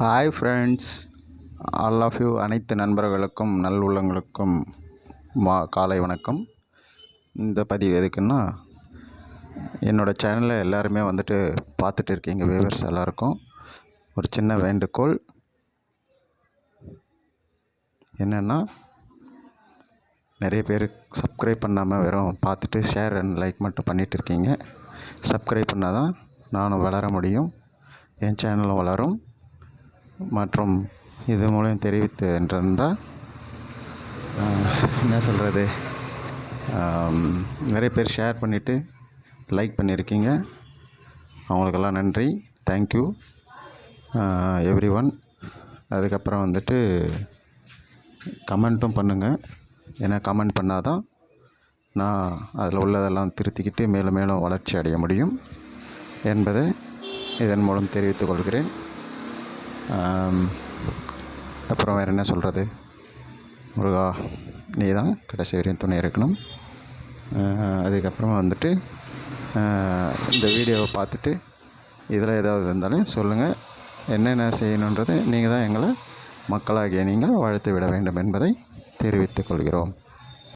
Hi friends, all of you. அனைத்து நண்பர்களுக்கும் நல்லுள்ளங்களுக்கும் காலை வணக்கம். இந்த பதிவு எதுக்குன்னா, என்னோடய சேனலில் எல்லாருமே வந்துட்டு பார்த்துட்டு இருக்கீங்க. வியூவர்ஸ் எல்லாருக்கும் ஒரு சின்ன வேண்டுகோள் என்னென்னா, நிறைய பேர் சப்ஸ்கிரைப் பண்ணாமல் வெறும் பார்த்துட்டு ஷேர் அண்ட் லைக் மட்டும் பண்ணிகிட்டு இருக்கீங்க. சப்ஸ்கிரைப் பண்ணால் தான் நானும் வளர முடியும், என் சேனலும் வளரும். மற்றும் இது மூலம் தெரிவித்து என்றால் என்ன சொல்கிறது, நிறைய பேர் ஷேர் பண்ணிவிட்டு லைக் பண்ணியிருக்கீங்க. அவங்களுக்கெல்லாம் நன்றி, தேங்க்யூ எவ்ரி ஒன். அதுக்கப்புறம் வந்துட்டு கமெண்ட்டும் பண்ணுங்கள். ஏன்னா கமெண்ட் பண்ணால் தான் நான் அதில் உள்ளதெல்லாம் திருத்திக்கிட்டு மேலும் மேலும் வளர்ச்சி அடைய முடியும் என்பதை இதன் மூலம் தெரிவித்துக் கொள்கிறேன். அப்புறம் வேறு என்ன சொல்கிறது, முருகா நீ தான் கடைசி வரையும் துணை இருக்கணும். அதுக்கப்புறமா வந்துட்டு இந்த வீடியோவை பார்த்துட்டு இதில் ஏதாவது இருந்தாலும் சொல்லுங்கள். என்னென்ன செய்யணுன்றது நீங்கள் தான் எங்களை மக்களாகிய நீங்கள் வாழ்த்து விட வேண்டும் என்பதை தெரிவித்துக் கொள்கிறோம்.